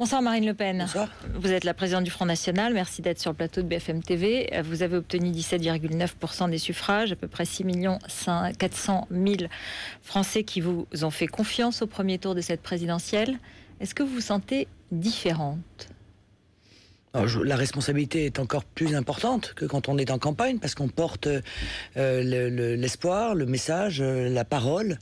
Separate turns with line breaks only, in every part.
Bonsoir Marine Le Pen.
Bonsoir.
Vous êtes la présidente du Front National. Merci d'être sur le plateau de BFM TV. Vous avez obtenu 17,9% des suffrages, à peu près 6 400 000 Français qui vous ont fait confiance au premier tour de cette présidentielle. Est-ce que vous vous sentez différente ?
Alors, la responsabilité est encore plus importante que quand on est en campagne, parce qu'on porte l'espoir, le message, la parole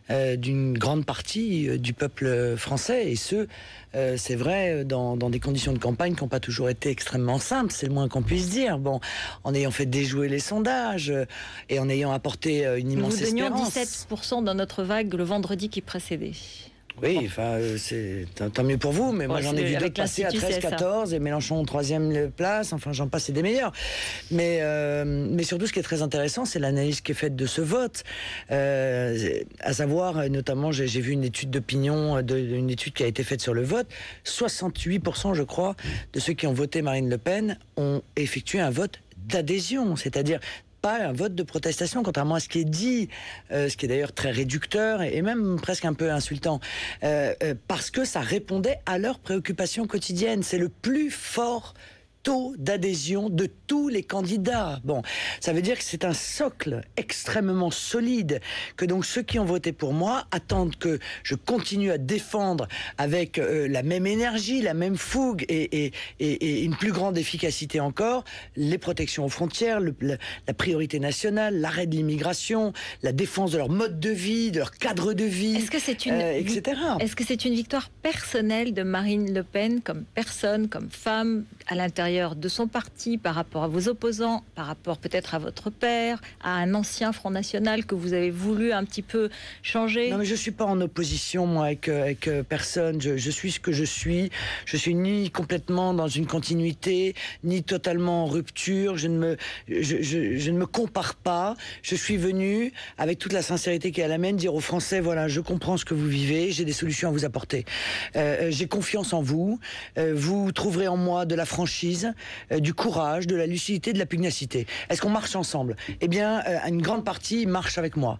d'une grande partie du peuple français. Et c'est vrai, dans des conditions de campagne qui n'ont pas toujours été extrêmement simples, c'est le moins qu'on puisse dire. Bon, en ayant fait déjouer les sondages et en ayant apporté une immense espérance.
Nous donnions 17% dans notre vague le vendredi qui précédait.
Oui, enfin, c'est tant mieux pour vous, mais moi j'en ai vu d'autres passer à 13-14 et Mélenchon 3e place, enfin j'en passe, c'est des meilleurs. Mais surtout, ce qui est très intéressant, c'est l'analyse qui est faite de ce vote. À savoir, notamment, j'ai vu une étude d'opinion, une étude qui a été faite sur le vote. 68%, je crois, de ceux qui ont voté Marine Le Pen ont effectué un vote d'adhésion, c'est-à-dire pas un vote de protestation, contrairement à ce qui est dit, ce qui est d'ailleurs très réducteur et même presque un peu insultant, parce que ça répondait à leurs préoccupations quotidiennes. C'est le plus fort taux d'adhésion de tous les candidats. Bon, ça veut dire que c'est un socle extrêmement solide, que donc ceux qui ont voté pour moi attendent que je continue à défendre avec la même énergie, la même fougue et une plus grande efficacité encore, les protections aux frontières, la priorité nationale, l'arrêt de l'immigration, la défense de leur mode de vie, de leur cadre de vie,
etc. Est-ce que c'est une victoire personnelle de Marine Le Pen comme personne, comme femme, à l'intérieur de son parti, par rapport à vos opposants, par rapport peut-être à votre père, à un ancien Front National que vous avez voulu un petit peu changer?
Non, mais je ne suis pas en opposition, moi, avec personne. Je suis ce que je suis. Je suis ni complètement dans une continuité, ni totalement en rupture. Je ne me compare pas. Je suis venu, avec toute la sincérité qui est à la mienne, dire aux Français, voilà, je comprends ce que vous vivez, j'ai des solutions à vous apporter. J'ai confiance en vous. Vous trouverez en moi de la franchise, du courage, de la lucidité, de la pugnacité. Est-ce qu'on marche ensemble? Eh bien, une grande partie marche avec moi.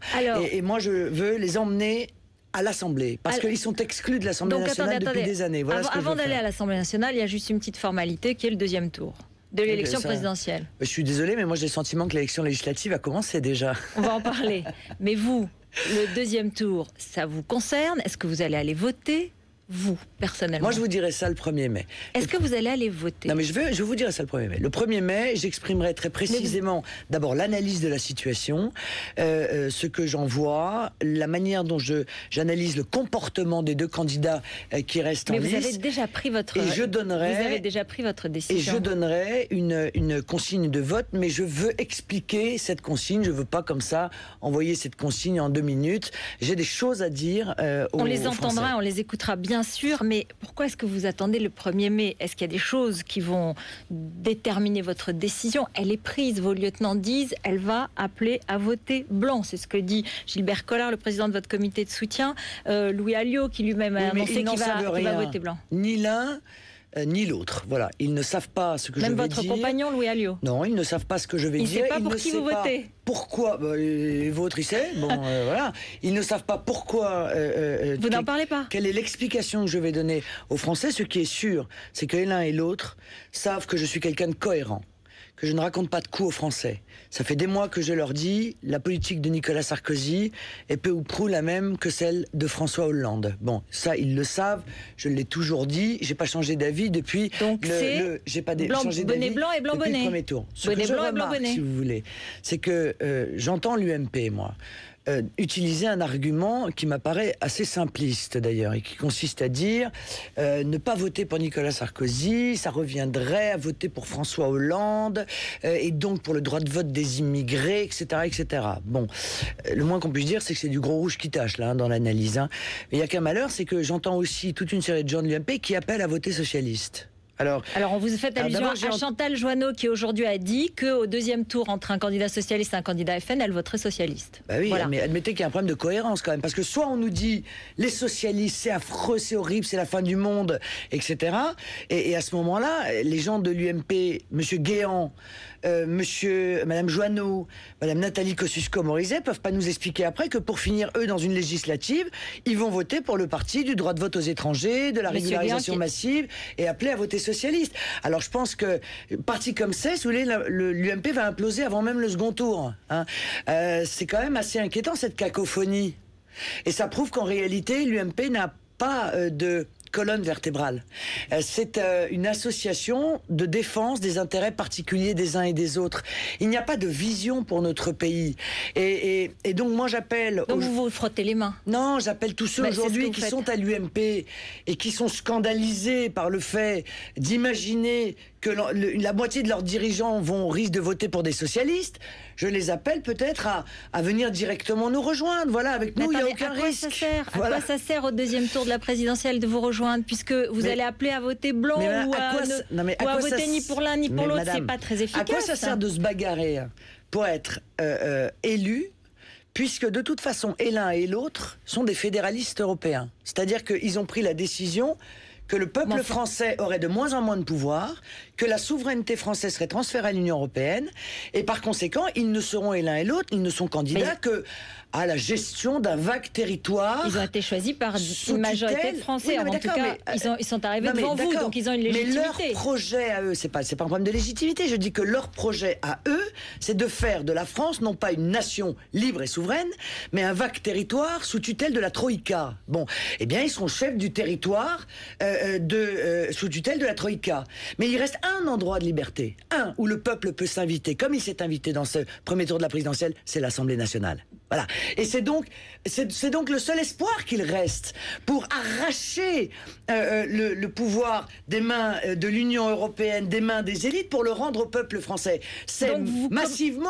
Et moi, je veux les emmener à l'Assemblée, parce qu'ils sont exclus de l'Assemblée nationale depuis des années. Voilà
avant d'aller à l'Assemblée nationale, il y a juste une petite formalité qui est le deuxième tour de l'élection présidentielle.
Je suis désolé, mais moi j'ai le sentiment que l'élection législative a commencé déjà.
On va en parler. Mais vous, le deuxième tour, ça vous concerne? Est-ce que vous allez aller voter? Vous, personnellement.
Moi, je vous dirais ça le 1er mai.
Est-ce que vous allez aller voter?
Non, mais je vous dirais ça le 1er mai. Le 1er mai, j'exprimerai très précisément d'abord l'analyse de la situation, ce que j'en vois, la manière dont j'analyse le comportement des deux candidats qui restent en lice.
Mais vous avez déjà pris votre... Vous avez déjà pris votre décision.
Et je donnerai une consigne de vote, mais je veux expliquer cette consigne. Je veux pas comme ça envoyer cette consigne en 2 minutes. J'ai des choses à dire aux
On les entendra,
Français.
on les écoutera bien sûr, mais pourquoi est-ce que vous attendez le 1er mai? Est-ce qu'il y a des choses qui vont déterminer votre décision? Elle est prise, vos lieutenants disent, elle va appeler à voter blanc. C'est ce que dit Gilbert Collard, le président de votre comité de soutien, Louis Alliot, qui lui-même a annoncé qu'il va voter blanc.
Ni l'un ni l'autre. Voilà, ils ne savent pas ce que je vais dire.
Même votre compagnon Louis Alliot?
Non, ils ne savent pas ce que je vais dire.
Il ne sait pas pour qui vous votez.
Pourquoi les vôtres, il sait. Bon, voilà. Ils ne savent pas pourquoi.
Vous n'en parlez pas.
Quelle est l'explication que je vais donner aux Français? Ce qui est sûr, c'est que l'un et l'autre savent que je suis quelqu'un de cohérent, que je ne raconte pas de coups aux Français. Ça fait des mois que je leur dis, la politique de Nicolas Sarkozy est peu ou prou la même que celle de François Hollande. Bon, ça, ils le savent, je l'ai toujours dit, j'ai pas changé d'avis depuis
j'ai pas changé d'avis
blanc et blanc
depuis
bonnet. Le premier tour. Ce
bonnet
que je
blanc et blanc bonnet.
Si vous voulez, c'est que j'entends l'UMP, moi, utiliser un argument qui m'apparaît assez simpliste d'ailleurs et qui consiste à dire ne pas voter pour Nicolas Sarkozy, ça reviendrait à voter pour François Hollande et donc pour le droit de vote des immigrés, etc. etc. Bon, le moins qu'on puisse dire, c'est que c'est du gros rouge qui tâche là, dans l'analyse. Mais il n'y a qu'un malheur, c'est que j'entends aussi toute une série de gens de l'UMP qui appellent à voter socialiste. Alors,
on vous fait allusion à Chantal Joanneau qui aujourd'hui a dit qu'au deuxième tour, entre un candidat socialiste et un candidat FN, elle voterait socialiste.
Bah oui, voilà. Mais admettez qu'il y a un problème de cohérence quand même, parce que soit on nous dit les socialistes c'est affreux, c'est horrible, c'est la fin du monde, etc. Et à ce moment-là, les gens de l'UMP, Monsieur Guéant, Madame Joanneau, Madame Nathalie Kosciusko-Morizet peuvent pas nous expliquer après que pour finir eux dans une législative, ils vont voter pour le parti du droit de vote aux étrangers, de la régularisation massive et appeler à voter socialiste. Alors je pense que parti comme c'est, si vous voulez, l'UMP va imploser avant même le second tour. Hein. C'est quand même assez inquiétant cette cacophonie. Et ça prouve qu'en réalité, l'UMP n'a pas de colonne vertébrale. C'est une association de défense des intérêts particuliers des uns et des autres. Il n'y a pas de vision pour notre pays. Et donc moi j'appelle...
Donc vous vous frottez les mains?
Non, j'appelle tous ceux aujourd'hui qui sont à l'UMP et qui sont scandalisés par le fait d'imaginer que la moitié de leurs dirigeants risquent de voter pour des socialistes. Je les appelle peut-être à venir directement nous rejoindre. Voilà, avec nous, il n'y a aucun risque.
À quoi ça sert au deuxième tour de la présidentielle de vous rejoindre, puisque vous allez appeler à voter blanc ou à voter ni pour l'un ni pour l'autre? C'est pas très efficace.
À quoi ça sert de se bagarrer pour être élu, puisque de toute façon, et l'un et l'autre sont des fédéralistes européens. C'est-à-dire qu'ils ont pris la décision que le peuple français aurait de moins en moins de pouvoir, que la souveraineté française serait transférée à l'Union européenne, et par conséquent, ils ne seront et l'un et l'autre, ils ne sont candidats que à la gestion d'un vague territoire.
Ils ont été choisis par une majorité de Français. Oui, en tout cas, ils sont arrivés devant vous, donc ils ont une légitimité.
Mais leur projet à eux, c'est pas un problème de légitimité. Je dis que leur projet à eux, c'est de faire de la France non pas une nation libre et souveraine, mais un vague territoire sous tutelle de la Troïka. Bon, eh bien, ils seront chefs du territoire sous tutelle de la Troïka. Mais il reste un endroit de liberté, où le peuple peut s'inviter, comme il s'est invité dans ce premier tour de la présidentielle, c'est l'Assemblée nationale. Voilà. Et c'est donc le seul espoir qu'il reste pour arracher le pouvoir des mains de l'Union européenne, des mains des élites, pour le rendre au peuple français. C'est massivement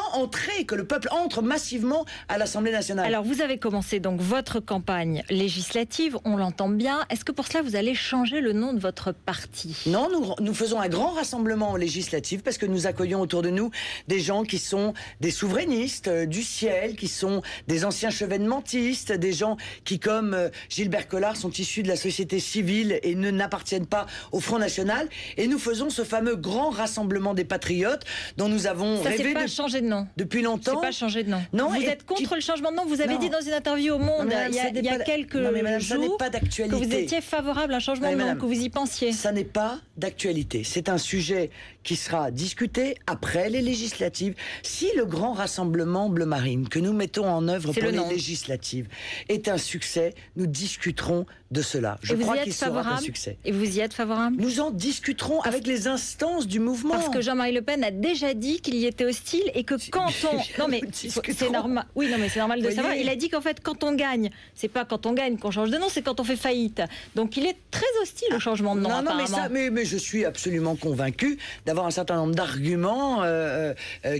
que le peuple entre massivement à l'Assemblée nationale.
Alors vous avez commencé donc votre campagne législative, on l'entend bien. Est-ce que pour cela vous allez changer le nom de votre parti?
Non, nous faisons un grand rassemblement législatif parce que nous accueillons autour de nous des gens qui sont des souverainistes du ciel, qui sont des anciens chevènementistes, des gens qui, comme Gilbert Collard, sont issus de la société civile et n'appartiennent pas au Front National. Et nous faisons ce fameux grand rassemblement des patriotes dont nous avons rêvé.
C'est pas changé de nom
depuis longtemps.
C'est pas changé de nom. Non, vous êtes contre le changement de nom. Vous avez dit dans une interview au Monde il y a quelques jours que vous étiez favorable à un changement de nom, que vous y pensiez.
Ça n'est pas d'actualité. C'est un sujet qui sera discuté après les législatives. Si le grand rassemblement bleu marine que nous mettons en œuvre pour les législatives est un succès, nous discuterons de cela. Je crois qu'il sera un succès.
Et vous y êtes favorable?
Nous en discuterons avec les instances du mouvement.
Parce que Jean-Marie Le Pen a déjà dit qu'il y était hostile et que quand on... Non mais c'est normal. Oui, non mais c'est normal de savoir. Il a dit qu'en fait quand on gagne, c'est pas quand on gagne qu'on change de nom, c'est quand on fait faillite. Donc il est très hostile au changement de nom.
Non, mais je suis absolument convaincu d'avoir un certain nombre d'arguments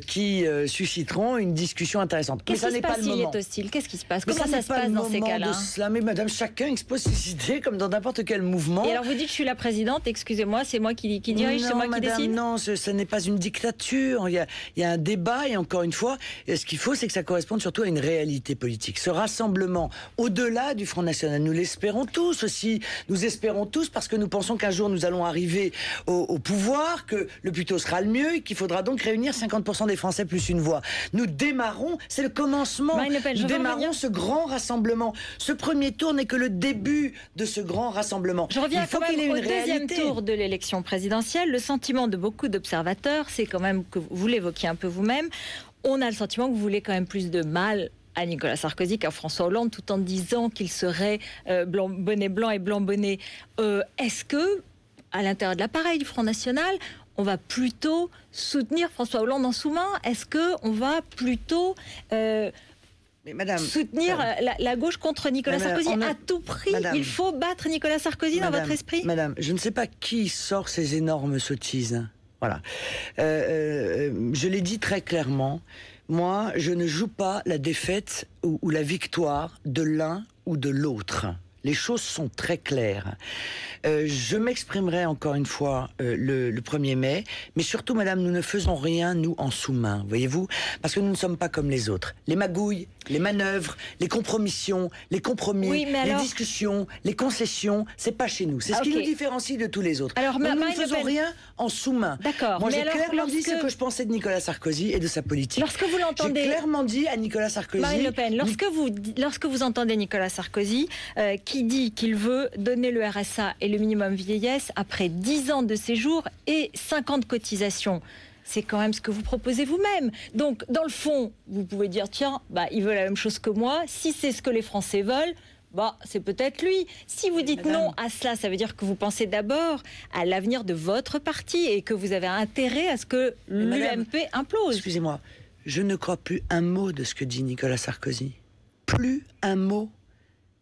qui susciteront une discussion intéressante.
Qu'est-ce qui se passe s'il est hostile? Qu'est-ce qui se passe? Comment ça se passe dans ces cas-là?
Mais madame, chacun expose ses idées comme dans n'importe quel mouvement.
Et alors vous dites je suis la présidente, excusez-moi, c'est moi qui dirige, c'est moi qui décide?
Non, ce n'est pas une dictature. Il y a un débat et encore une fois, ce qu'il faut, c'est que ça corresponde surtout à une réalité politique. Ce rassemblement, au-delà du Front National, nous l'espérons tous aussi. Nous espérons tous parce que nous pensons qu'un jour nous allons arriver au pouvoir, que le plus tôt sera le mieux et qu'il faudra donc réunir 50% des Français plus une voix. Nous démarrons, c'est le commencement. Nous démarrons ce grand rassemblement. Ce premier tour n'est que le début de ce grand rassemblement.
Je reviens quand même au deuxième tour de l'élection présidentielle. Le sentiment de beaucoup d'observateurs, c'est quand même que vous l'évoquiez un peu vous-même, on a le sentiment que vous voulez quand même plus de mal à Nicolas Sarkozy qu'à François Hollande, tout en disant qu'il serait bonnet blanc et blanc bonnet. Est-ce que, à l'intérieur de l'appareil du Front National, on va plutôt soutenir François Hollande en sous-main? Est-ce qu'on va plutôt soutenir la gauche contre Nicolas Sarkozy à tout prix? Il faut battre Nicolas Sarkozy dans votre esprit?
Madame, je ne sais pas qui sort ces énormes sottises. Voilà. Je l'ai dit très clairement. Moi, je ne joue pas la défaite ou la victoire de l'un ou de l'autre. Les choses sont très claires. Je m'exprimerai encore une fois le 1er mai, mais surtout, madame, nous ne faisons rien, nous, en sous-main, voyez-vous, parce que nous ne sommes pas comme les autres. Les magouilles, les manœuvres, les compromissions, les compromis, les discussions, les concessions, c'est pas chez nous. C'est ce qui nous différencie de tous les autres. Alors, nous ne faisons rien en sous-main.
D'accord.
Moi, j'ai clairement dit ce que je pensais de Nicolas Sarkozy et de sa politique.
Lorsque vous l'entendez...
J'ai clairement dit à Nicolas Sarkozy...
Marine Le Pen, lorsque vous entendez Nicolas Sarkozy, qui dit qu'il veut donner le RSA et le minimum vieillesse après 10 ans de séjour et 50 cotisations, c'est quand même ce que vous proposez vous-même. Donc, dans le fond, vous pouvez dire, tiens, il veut la même chose que moi. Si c'est ce que les Français veulent, c'est peut-être lui. Si vous dites non à cela, ça veut dire que vous pensez d'abord à l'avenir de votre parti et que vous avez intérêt à ce que l'UMP implose.
Excusez-moi, je ne crois plus un mot de ce que dit Nicolas Sarkozy. Plus un mot.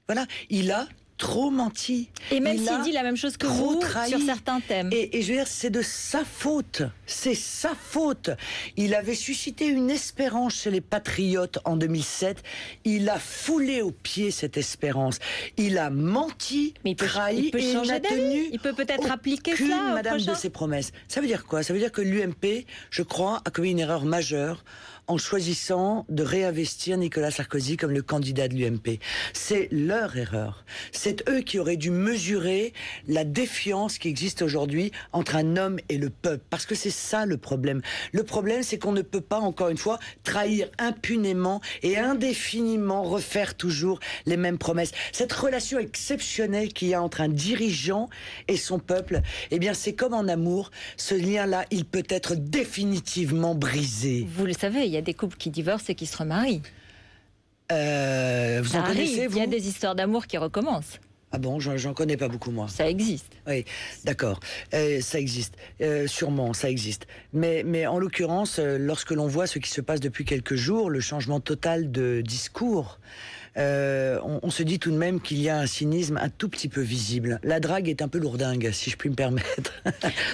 Voilà, il a trop menti.
Et même s'il dit la même chose que vous sur certains thèmes.
Et je veux dire, c'est de sa faute. C'est sa faute. Il avait suscité une espérance chez les patriotes en 2007. Il a foulé aux pieds cette espérance. Il a menti, trahi et n'a tenu.
Il peut peut-être appliquer cela
madame de ses promesses. Ça veut dire quoi? Ça veut dire que l'UMP, je crois, a commis une erreur majeure en choisissant de réinvestir Nicolas Sarkozy comme le candidat de l'UMP. C'est leur erreur. C'est eux qui auraient dû mesurer la défiance qui existe aujourd'hui entre un homme et le peuple. Parce que c'est ça le problème. Le problème, c'est qu'on ne peut pas, encore une fois, trahir impunément et indéfiniment refaire toujours les mêmes promesses. Cette relation exceptionnelle qu'il y a entre un dirigeant et son peuple, eh bien, c'est comme en amour. Ce lien-là, il peut être définitivement brisé.
Vous le savez, il y a des couples qui divorcent et qui se remarient.
Vous en connaissez, vous ?
Il y a des histoires d'amour qui recommencent.
Ah bon, j'en connais pas beaucoup, moi.
Ça existe.
Oui, d'accord. Ça existe. Sûrement, ça existe. Mais en l'occurrence, lorsque l'on voit ce qui se passe depuis quelques jours, le changement total de discours, on se dit tout de même qu'il y a un cynisme un tout petit peu visible. La drague est un peu lourdingue, si je puis me permettre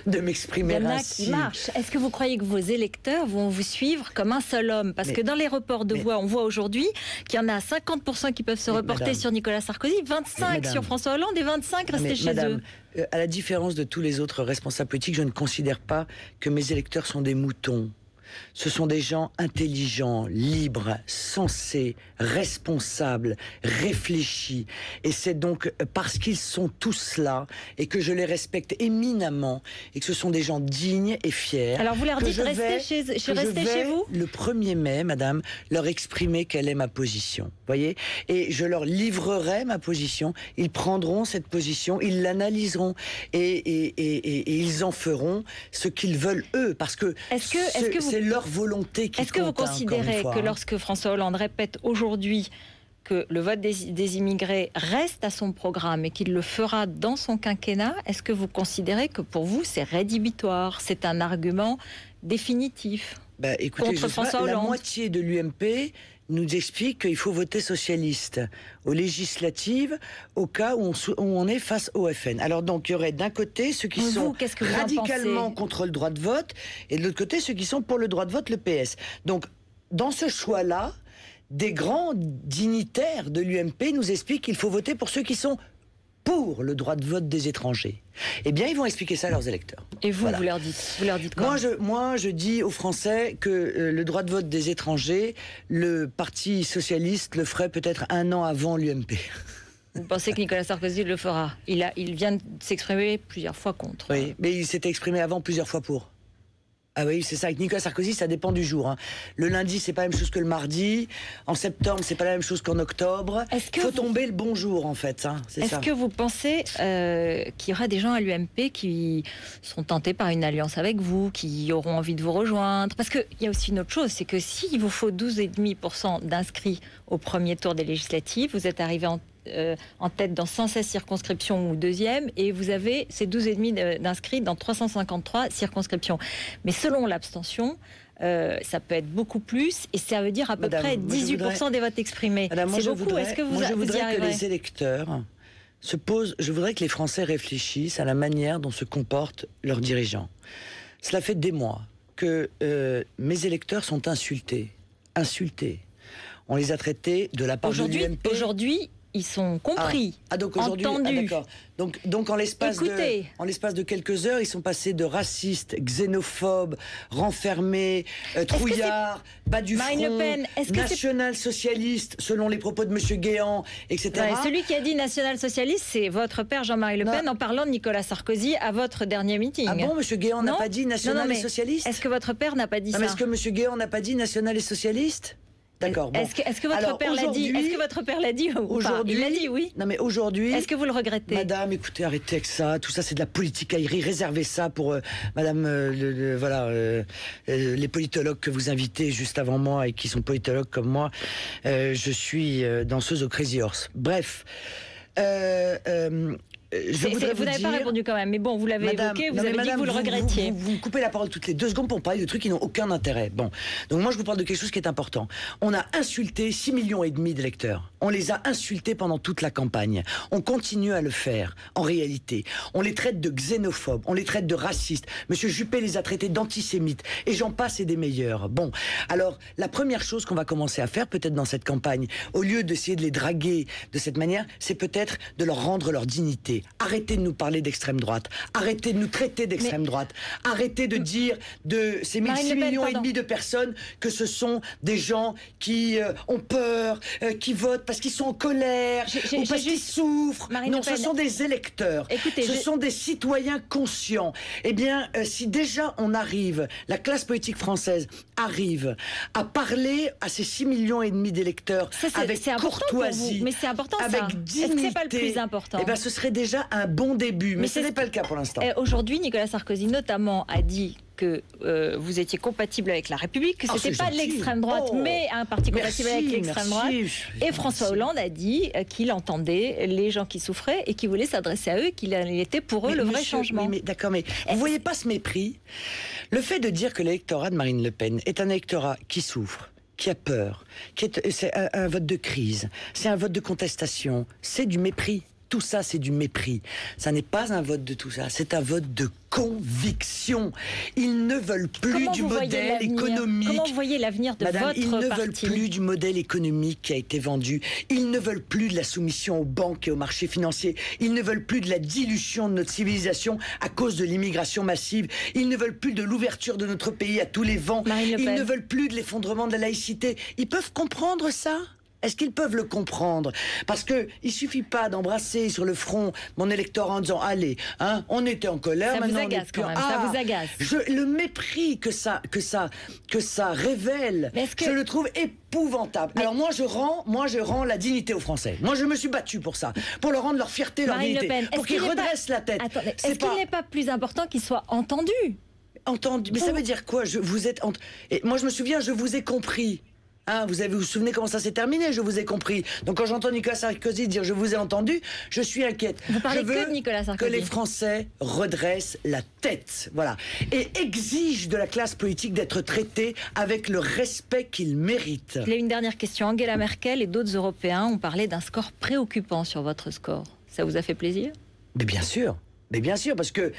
de m'exprimer ainsi.
Il y en a qui marchent. Est-ce que vous croyez que vos électeurs vont vous suivre comme un seul homme? Parce que dans les reports de voix, on voit aujourd'hui qu'il y en a 50% qui peuvent se reporter sur Nicolas Sarkozy, 25 sur François Hollande et 25 rester chez eux.
À la différence de tous les autres responsables politiques, je ne considère pas que mes électeurs sont des moutons. Ce sont des gens intelligents, libres, sensés, responsables, réfléchis. Et c'est donc parce qu'ils sont tous là et que je les respecte éminemment et que ce sont des gens dignes et fiers.
Alors vous leur dites rester chez vous ?
Le 1er mai, madame, leur exprimer quelle est ma position. Voyez ? Et je leur livrerai ma position. Ils prendront cette position, ils l'analyseront et ils en feront ce qu'ils veulent eux. Parce que c'est leur volonté qui compte.
Est-ce que vous considérez que lorsque François Hollande répète aujourd'hui que le vote des immigrés reste à son programme et qu'il le fera dans son quinquennat, est-ce que vous considérez que pour vous c'est rédhibitoire, c'est un argument définitif
écoutez,
contre François Hollande?
La moitié de l'UMP nous explique qu'il faut voter socialiste aux législatives au cas où on est face au FN. Alors donc il y aurait d'un côté ceux qui sont radicalement contre le droit de vote et de l'autre côté ceux qui sont pour le droit de vote, le PS. Donc dans ce choix-là, des grands dignitaires de l'UMP nous expliquent qu'il faut voter pour ceux qui sont pour le droit de vote des étrangers. Eh bien, ils vont expliquer ça à leurs électeurs.
Et vous, vous leur dites quoi?
Moi, je dis aux Français que le droit de vote des étrangers, le Parti socialiste le ferait peut-être 1 an avant l'UMP.
Vous pensez que Nicolas Sarkozy le fera? Il vient de s'exprimer plusieurs fois contre.
Oui, mais il s'était exprimé avant plusieurs fois pour. Ah oui, c'est ça. Avec Nicolas Sarkozy, ça dépend du jour. Le lundi, c'est pas la même chose que le mardi. En septembre, c'est pas la même chose qu'en octobre. Il faut tomber le bon jour, en fait.
Est-ce que vous pensez qu'il y aura des gens à l'UMP qui sont tentés par une alliance avec vous, qui auront envie de vous rejoindre? Parce qu'il y a aussi une autre chose, c'est que s'il vous faut 12,5% d'inscrits au premier tour des législatives, vous êtes arrivé en tête dans 116 circonscriptions ou deuxième, et vous avez ces 12,5 d'inscrits dans 353 circonscriptions. Mais selon l'abstention, ça peut être beaucoup plus, et ça veut dire à peu près 18% des votes exprimés. C'est beaucoup. Est-ce que vous y arriverez?
Que les électeurs se posent. Je voudrais que les Français réfléchissent à la manière dont se comportent leurs dirigeants. Cela fait des mois que mes électeurs sont insultés. On les a traités de la part de l'UMP.
Aujourd'hui, ils sont compris,
donc aujourd'hui,
entendus.
D'accord. Donc en l'espace de quelques heures, ils sont passés de racistes, xénophobes, renfermés, trouillards, bas du front, national-socialistes, selon les propos de M. Guéant, etc.
Ouais, celui qui a dit national-socialiste, c'est votre père Jean-Marie Le Pen en parlant de Nicolas Sarkozy à votre dernier meeting.
Ah bon, M. Guéant n'a pas dit national et socialiste?
Est-ce que votre père n'a pas dit ça?
Est-ce que M. Guéant n'a pas dit national et socialiste? D'accord. Bon.
Est-ce que votre père l'a dit? Est-ce que votre père l'a dit ou pas? Il l'a dit, oui.
Non, mais aujourd'hui.
Est-ce que vous le regrettez?
Madame, écoutez, arrêtez avec ça. Tout ça, c'est de la politique aérienne. Réservez ça pour Madame, les politologues que vous invitez juste avant moi et qui sont politologues comme moi. Je suis danseuse au Crazy Horse. Bref.
Vous n'avez pas répondu quand même, mais bon, vous l'avez évoqué, vous avez dit que vous le regrettiez.
Vous coupez la parole toutes les 2 secondes pour parler de trucs qui n'ont aucun intérêt. Bon, donc moi je vous parle de quelque chose qui est important. On a insulté 6,5 millions d'électeurs. On les a insultés pendant toute la campagne. On continue à le faire, en réalité. On les traite de xénophobes, on les traite de racistes. Monsieur Juppé les a traités d'antisémites, et j'en passe et des meilleurs. Bon, alors, la première chose qu'on va commencer à faire, peut-être dans cette campagne, au lieu d'essayer de les draguer de cette manière, c'est peut-être de leur rendre leur dignité. Arrêtez de nous parler d'extrême droite. Arrêtez de nous traiter d'extrême droite. Arrêtez de dire de ces 6,5 millions de personnes que ce sont des gens qui ont peur, qui votent parce qu'ils sont en colère, ou parce qu'ils souffrent. Non, ce sont des électeurs.
Écoutez,
ce sont des citoyens conscients. Eh bien, si déjà on arrive, la classe politique française arrive à parler à ces 6,5 millions d'électeurs avec courtoisie,
mais c'est important,
avec dignité.
Est-ce que c'est pas le plus important?
Eh bien, ce serait déjà un bon début, mais ce n'est pas le cas pour l'instant.
Aujourd'hui, Nicolas Sarkozy notamment a dit que vous étiez compatible avec la République, que ce n'était pas de l'extrême droite, mais un parti compatible avec l'extrême droite. Et François Hollande a dit qu'il entendait les gens qui souffraient et qu'il voulait s'adresser à eux, qu'il était pour eux le vrai changement.
D'accord, mais vous ne voyez pas ce mépris? Le fait de dire que l'électorat de Marine Le Pen est un électorat qui souffre, qui a peur, c'est un vote de crise, c'est un vote de contestation, c'est du mépris. Tout ça, c'est du mépris. Ça n'est pas un vote de tout ça, c'est un vote de conviction. Ils ne veulent plus du modèle économique.
Comment vous voyez l'avenir de votre parti?
Ils ne veulent plus du modèle économique qui a été vendu. Ils ne veulent plus de la soumission aux banques et aux marchés financiers. Ils ne veulent plus de la dilution de notre civilisation à cause de l'immigration massive. Ils ne veulent plus de l'ouverture de notre pays à tous les vents. Ils ne veulent plus de l'effondrement de la laïcité. Ils peuvent comprendre ça? Est-ce qu'ils peuvent le comprendre? Parce que il suffit pas d'embrasser sur le front mon électorat en disant allez, hein, on était en colère,
ça vous agace quand même. Ça vous agace.
Le mépris que ça révèle, je le trouve épouvantable. Alors moi je rends la dignité aux Français. Moi je me suis battu pour ça, pour leur rendre leur fierté, leur dignité, pour qu'ils redressent la tête.
Est-ce qu'il n'est pas plus important qu'ils soient entendus?
Entendu. Mais ça veut dire quoi? Et moi je me souviens, je vous ai compris. Hein, vous vous souvenez comment ça s'est terminé? Je vous ai compris. Donc quand j'entends Nicolas Sarkozy dire « je vous ai entendu », je suis inquiète.
Vous parlez que de Nicolas Sarkozy.
Que les Français redressent la tête, voilà, et exigent de la classe politique d'être traités avec le respect qu'ils méritent.
Il y a une dernière question. Angela Merkel et d'autres Européens ont parlé d'un score préoccupant sur votre score. Ça vous a fait plaisir?
Mais bien sûr, parce que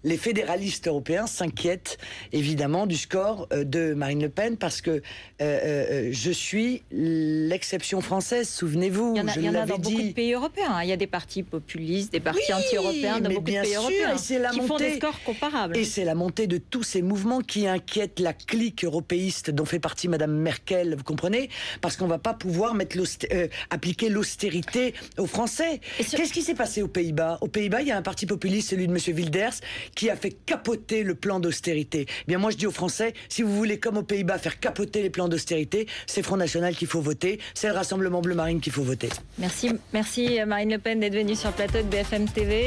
les fédéralistes européens s'inquiètent évidemment du score de Marine Le Pen parce que je suis l'exception française, souvenez-vous.
Il y en a dans beaucoup de pays européens. Il y a des partis populistes, des partis anti-européens dans beaucoup de pays européens qui font des scores comparables.
Et c'est la montée de tous ces mouvements qui inquiètent la clique européiste dont fait partie Madame Merkel, vous comprenez? Parce qu'on ne va pas pouvoir appliquer l'austérité aux Français. Qu'est-ce qui s'est passé aux Pays-Bas? Aux Pays-Bas, il y a un parti populiste, celui de M. Wilders, qui a fait capoter le plan d'austérité. Eh bien, moi, je dis aux Français, si vous voulez, comme aux Pays-Bas, faire capoter les plans d'austérité, c'est Front National qu'il faut voter, c'est le Rassemblement Bleu Marine qu'il faut voter.
Merci Marine Le Pen d'être venue sur le plateau de BFM TV.